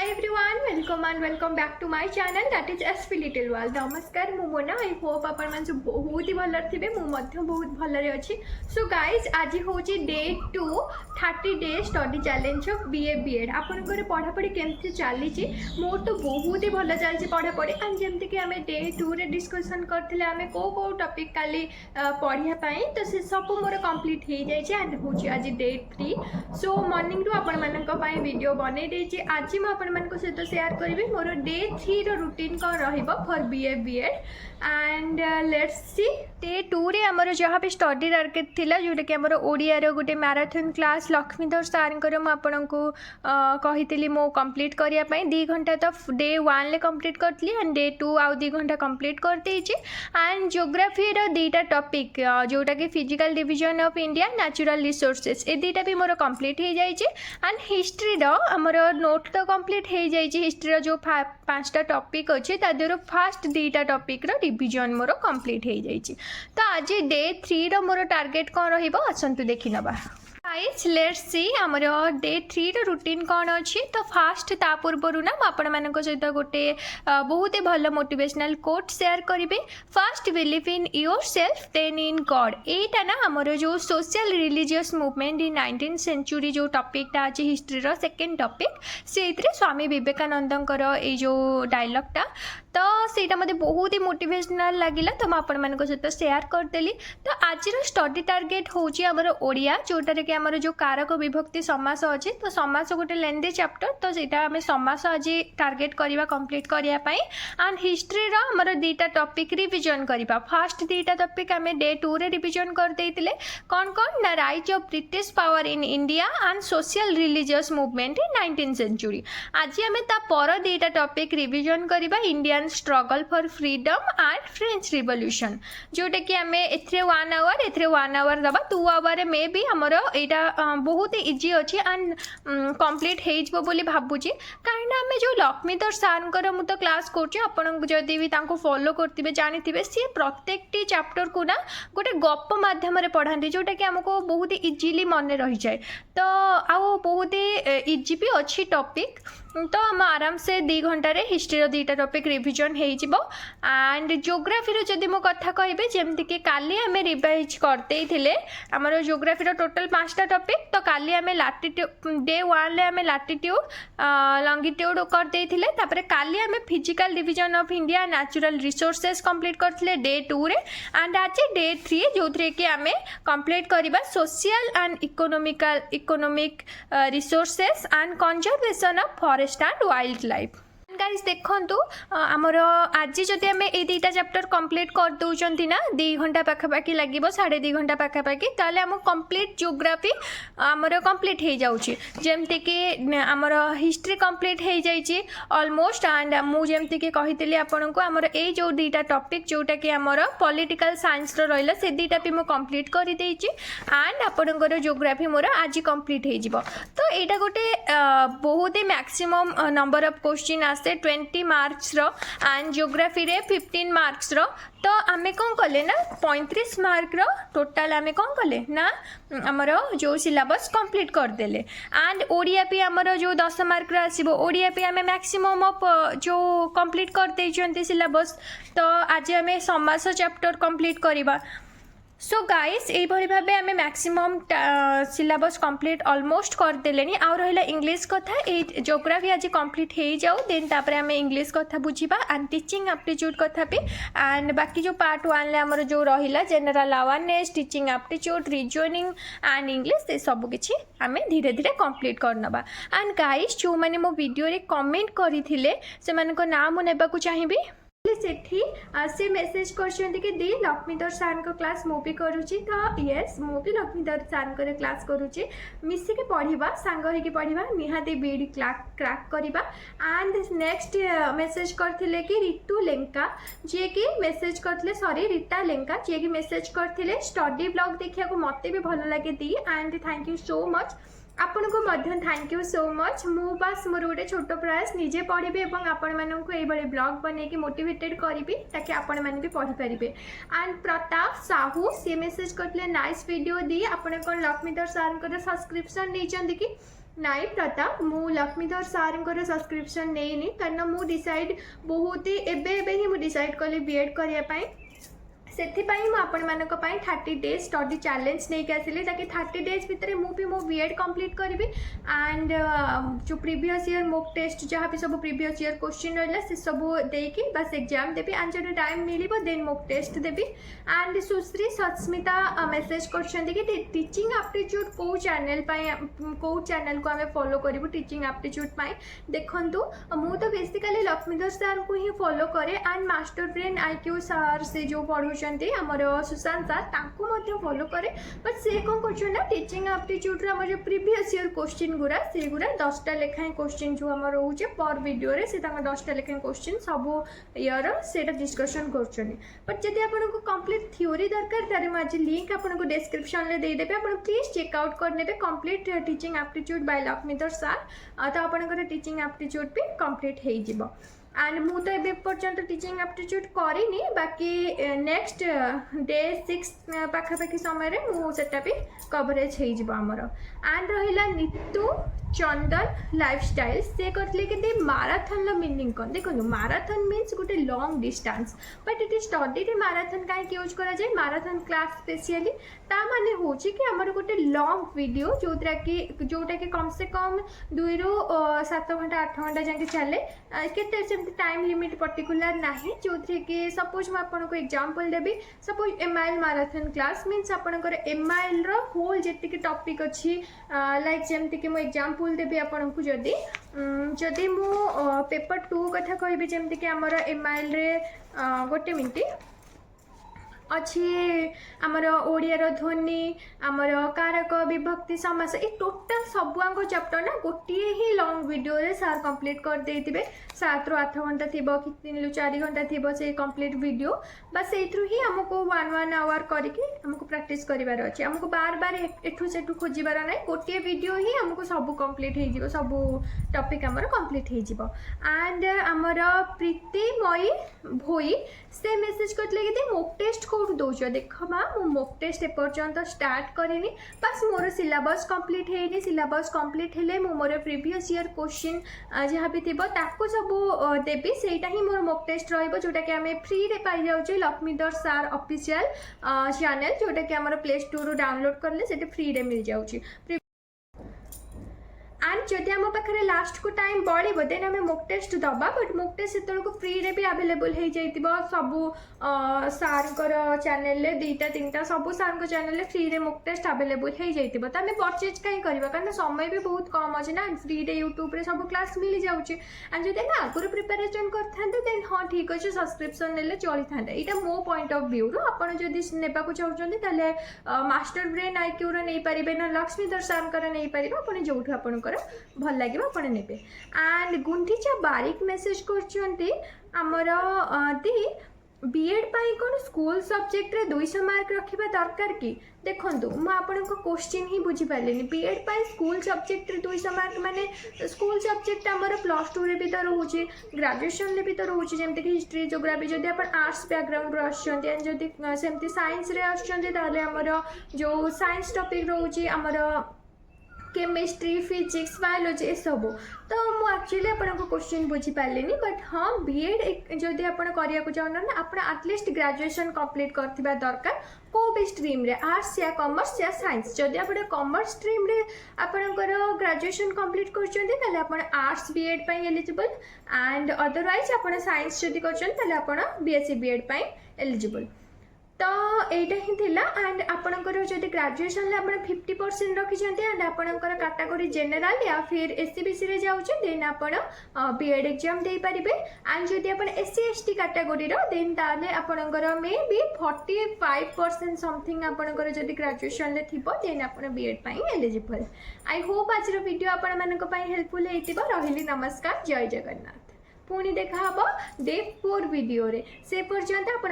Everyone welcome and welcome back to my channel that is SP little world. नमस्कार मु Mona. I hope आपण मन बहुत ही भल थे बहुत भलरे अच्छी। सो गाइज आज हूँ day 2 30 days study challenge of BA BEd. आपंकर पढ़ापढ़ी केमती चली मोर तो बहुत ही भल चलती पढ़ापढ़ी एंड जमती कि आम डे 2 रे डिस्कसन करते आम कौ टॉपिक काली पढ़ाई तो से सब मोर कंप्लीट हो जाए एंड हूँ आज डे 3। सो मॉर्निंग रू आपण मानी वीडियो बनई देछि। आज मैं आपण मान सहित शेयर करी मोर डे 3 रो रूटीन कौन रहिबो for BA BEd and let's see. Day 2 रे हमर जहाँ भी स्टडी टारगेट थिला जोटा कि हमर ओडिया रो गोटे मैराथन क्लास लक्ष्मीधर सारंकर मु आपन को कहितली मो कंप्लीट करिया पई 2 घंटा तो डे 1 ले कंप्लीट करतली एंड डे 2 आउ 2 घंटा कंप्लीट कर देछि। एंड ज्योग्राफी रो दीटा टॉपिक जोटा कि physical division of India natural resources ए दीटा भी मोर कंप्लीट हो जाइए। एंड हिस्ट्री रो हमर नोट तो कंप्लीट हो जाइए। हिस्ट्री रो जो 5टा टॉपिक अच्छे तादेर फास्ट 2टा टॉपिक रो रिवीजन मोर कंप्लीट हो जाइए। तो आज डे 3 रो मोर टारगेट कौन रहिबो आसंतु देखि नबा। गाइस लेट्स सी हमर डे 3 रो रूटीन कौन अच्छी। तो फास्ट ता पूर्व ना आपण मान सहित गोटे बहुत ही भल मोटिवेशनल कोट शेयर करेंगे। First believe in yourself then in God. एटा ना हमर जो social religious movement in 19th century जो टॉपिकटा अच्छे हिस्ट्री रो सेकेंड टॉपिक से स्वामी विवेकानंदकर ये जो डायलॉगटा तो सेटा मते बहुत ही मोटिवेशनल लगिला तो आपण मान सहित शेयर करदेली। तो आज स्टडी टारगेट होची हमर ओडिया जोटारे कि हमर जो कारक विभक्ति समास अच्छे तो समास गोटे लेंदी चैप्टर तो सेटा हमें समास आज टारगेट करवा कंप्लीट करिया पई। एंड हिस्ट्री रो हमर 2टा टॉपिक रिवीजन करवा। फर्स्ट 2टा टॉपिक हमें डे 2 रे रिवीजन कर देइतिले कौन कौन ना rise of British power in India and social religious movement in 19th century. आज हमें ता पर 2टा टॉपिक रिवीजन करवा Indian struggle for freedom and French revolution जोटा कि आम ए 1 आवर दबा 2 आवर में भी हमर यहाँ बहुत ही इजी अच्छी एंड कंप्लीट हो भावुची कहीं आम जो लक्ष्मीधर सारंकर मु तो क्लास करुँगी भी फॉलो करते जानी सी प्रत्येक चैप्टर को ना गोटे गप मध्यम पढ़ाती जोटा कि आमको बहुत ही इजीली मन रही जाए। तो आउ बहुत ही इजी भी अच्छी टॉपिक तो हम आराम से 2 घंटा रे हिस्ट्री रो 2टा टॉपिक रिवीजन हो जिवो। एंड ज्योग्राफी रो जदि मो कथा कहबे जेमति कि काली हमें रिवाइज करते थिले हमर ज्योग्राफी रो टोटल 5टा टॉपिक तो काली हमें लैटिट्यूड डे 1 ले हमें लैटिट्यूड लॉन्गिट्यूड करते थिले तापरे काली हमें physical division of India natural resources complete करथिले डे 2 रे। एंड आज डे 3 जोथरे कि हमें कंप्लीट करबा social and economic resources and conservation of forest and wild life. Guys देखंतु आमर आज जदि आम ये 2टा चैप्टर कंप्लीट कर दौरान ना 2 घंटा पाखापाखि लगे 2.5 घंटा पाखापाखि ताले आम कंप्लीट ज्योग्राफी आमर कंप्लीट हो जाउची। जेमति कि आमर हिस्ट्री कंप्लीट हो जाइए ऑलमोस्ट। एंड मु जेमति कि कहितली आपन को आमर ए जो 2टा टॉपिक जोटा कि आमर पॉलिटिकल साइंस रो रहिला से 2टा भी मु कंप्लीट कर देइची। एंड आपनकर ज्योग्राफी मोर आज कंप्लीट हो जिवो। तो एटा गोटे बहुत ही मैक्सिमम नंबर ऑफ क्वेश्चन आसे 20 मार्क्स रो एंड ज्योग्राफी रे 15 मार्क्स रो। तो आमे कौन कले ना 35 मार्क रो टोटाल आमे कौन कले ना आमर जो सिलेबस कंप्लीट कर देले। एंड ओडिया पे आमर जो 10 मार्क रो आसीबो ओडिया पे आमे मैक्सिमम ऑफ जो कंप्लीट कर देइछन्ती सिलेबस। तो आज आमे समास चैप्टर कंप्लीट करबा। सो गाइस ये भाव आम मैक्सिमम सिलेबस कंप्लीट ऑलमोस्ट करदेले। आउ रहा इंग्लिश कथा ये ज्योग्राफी आज कंप्लीट हो जाऊ देन तापर आम इंग्लिश कथा बुझा एंड टीचिंग एप्टीट्यूड कथा भी। एंड बाकी जो पार्ट 1 आमर जो रहा general awareness teaching aptitude reasoning and English ये सब किसी आम धीरे धीरे कंप्लीट करनबा। एंड गाइस जो मैंने मो वीडियो रे कमेंट करथिले से मानको नाम मु नेबा को चाहिबी सेठी से मेसेज कि दी लक्ष्मीधर सार को क्लास मु भी करुच्ची। तो येस मु भी लक्ष्मीधर सार को क्लास करुच्ची मिसिके पढ़ा सांग होगी पढ़ा निहाती बीडी क्रैक करवा। एंड नेक्स्ट मेसेज करथिले कि रितु लेंका जी कि मेसेज करथिले सॉरी रीता लेंका जी कि मेसेज करथिले स्टडी ब्लॉग देखिया को मते भी भल लगे दी। And thank you so much आपण को मध्य थैंक यू सो मच। मु बास मोर गोटे छोट प्रयास निजे पढ़ी और आपण मानक ये ब्लॉग बनैकी मोटिवेटेड करी ताकि आपण मैंने भी पढ़ी पारे। एंड प्रताप साहू सी मेसेज करते नाइस वीडियो दी आपण कौन लक्ष्मीधर सार सब्सक्रिप्शन नहीं कि नाई प्रताप मु लक्ष्मीधर सार सब्सक्रिप्शन नहीं कारण मु डिसाइड बहुत ही एबे ही मु डिसाइड कली बीएड करने से आपण मानक 30 डेज स्टडी चैलेंज नहीं आसिली ताकि 30 डेज भितर मुझे मो बीएड कंप्लीट करी एंड जो प्रीवियस ईयर मोक टेस्ट जहाँ भी सब प्रीवियस ईयर क्वेश्चन रहा से सब देकी बस एग्जाम देवी एंड जो टाइम मिल देन मोक टेस्ट देवी एंड सुश्री सस्मिता मेसेज कर टीचिंग एप्टीट्यूड कौ चैनल कौ चैनल को आम फॉलो करूँ टीचिंग एप्टीट्यूड देखूँ मु तो बेसिकली लक्ष्मीधर सार को ही फॉलो करे एंड मास्टर ब्रेन IQ सार से जो पढ़ू आमर सुशांत सार तांको फॉलो करे बट से कौन कर टीचिंग एप्टीट्यूड आम जो प्रीवियस ईयर क्वेश्चन गुरा से गुरा 10टा लेखाएं क्वेश्चन जो आम रोचे पर वीडियो रे से 10टा लेखाएं क्वेश्चन सब ईयर से डिस्कशन कर बट जब आपको कंप्लीट थ्योरी दरकार तारे आज लिंक आपको डिस्क्रिप्शन में देदेवे आप प्लीज चेकआउट करने complete teaching aptitude by Laxmidhar sir तो आपंकर टीचिंग एप्टीट्यूड भी कंप्लीट हो एंड मु तो ए पर्यंत टीचिंग एप्टीट्यूड करिनी बाकी नेक्स्ट डे 6 पाखापाखि समय मुझे भी कवरेज होमर एंड रहा नीतू चंदन लाइफस्टाइल से करते कि माराथन मीनिंग कौन देखो माराथन मीन्स गोटे लॉन्ग डिस्टेंस बट ये स्टडी रे माराथन कहीं यूज करा जाए माराथन क्लास स्पेशली ता माने होची कि हमर गोटे लॉन्ग वीडियो जोटा कि कम से कम 2 ରୁ 7 घंटा 8 घंटा जाके चले केते टाइम लिमिट पर्टिकुलर नाही जो कि सपोज मैं आपको एग्जांपल देबी suppose MIL marathon class means आपनकर MIL रो होल जेतिक टॉपिक अछि लाइक जेमति कि मैं एग्जांपल देबी आपनको जदि मु पेपर 2 कथा कहबी जेमति कि हमर MIL रे गोटे मिनिट अच्छी आमर ओडियार ध्वनि आमर कारक विभक्ति समास ये टोटाल सबुआंक चैप्टर ना गोटे ही लॉन्ग वीडियो रे सार कंप्लीट कर देथिबे 7 ରୁ 8 घंटा थीबो कि 3 ରୁ 4 घंटा थीबो से कंप्लीट वीडियो बस एथरु ही हमको 1 आवर करके हमको प्रैक्टिस करिवार अछि हमको बार बार एठु सेठु खोजिबार नै गोटे वीडियो ही हमको सब कंप्लीट हो जिवो सब टॉपिक हमर कंप्लीट हो जिवो एंड हमर प्रीतिमयी भोई से मेसेज करले कि मोक टेस्ट कोड दौच देख माँ मु मोक टेस्ट एपर्यंत स्टार्ट करिनी बस मोर सिलेबस कंप्लीट हेनी सिलेबस कंप्लीट हेले मु मोर प्रीवियस ईयर क्वेश्चन जहाँ भी थिबो ताको सब देबी सेटा ही मोर मोक टेस्ट रहइबो जोटा कि हमें फ्री रे पाई जाउ छै लक्ष्मीधर सार ऑफिशियल चैनल जोटा कि हमर प्ले स्टोर रो डाउनलोड करले सेटा फ्री रे मिल जाउ छै एंड जदि आम पाखे लास्ट को टाइम बढ़ो देन आम मोक टेस्ट दबा बट मोक टेस्ट से फ्री रे भी अवेलेबल हो जाइए सबू सार चैनल 2टा 3टा सबू सार चैनल फ्री रे मोक टेस्ट अवेलेबल हो जाइए तो आम परचेज कहीं करवा कारण समय भी बहुत कम अच्छे ना फ्री रे यूट्यूब रे सब क्लास मिल जाऊँगी एंड जब ना आगुरी प्रिपेरेसन करते देन हाँ ठीक अच्छे सब्सक्रिप्शन ने चली था यहाँ मो पॉइंट ऑफ व्यू रो आप ने चाहते मास्टर ब्रेन IQ रो नहीं पारे ना लक्ष्मीधर सार नहीं पारे आप जो आपंकर भल लगे आप ने एंड गुंठीचा बारिक मेसेज करमर दी बीएड पाई कौन स्कूल सब्जेक्ट रे 200 मार्क रखा दरकार कि देखूँ मुझे क्वेश्चन ही बुझीपारे बीएड पाई स्कूल सब्जेक्ट रे 200 मार्क माने स्कूल सब्जेक्ट आमर +2 रे भी तो रोचे ग्रेजुएशन रे भी तो रोचे जमती कि हिस्ट्री जोग्राफी जब आप आर्ट्स बैकग्राउंड आसमती सेमती साइंस रे आमर जो साइंस टॉपिक रोचे आमर केमिस्ट्री फिजिक्स बायोलॉजी ये सब तो मुझे एक्चुअली आपको क्वेश्चन बुझीपारे बट हाँ बीएड जदि आप चाहना आप एटलिस्ट ग्रेजुएशन कंप्लीट करथिबा दरकार को भी स्ट्रीम रे आर्ट्स या कॉमर्स या साइंस जदि आप कॉमर्स स्ट्रीम रे आपनकर ग्रेजुएशन कंप्लीट करछन्ते आप आर्ट्स बीएड पाई एलिजिबल एंड अदरवाइज आप साइंस जदि करछन आप BSc बीएड पाई एलिजिबल तो यहीटा ही थिला एंड आपणकर जब ग्रेजुएशन आप 50% रखिंट एंड आपणकर कैटेगरी जनरल या फिर SC/BC रे जाउछे देन आपण बीएड एग्जाम दे पारिबे एंड जदि आपण SC/ST कैटेगरी रो देन ताले आपणकर मे बी 45% समथिंग आपणकर जदि ग्रेजुएशन ले थिबो देन आपण बीएड पाई एलिजिबल आई होप आज रो वीडियो आपण मानक पाई हेल्पफुल हेतिबो रहिली नमस्कार जय जगन्नाथ पुणी देखा हबो डे 4 वीडियो रे से पर्यंत आपण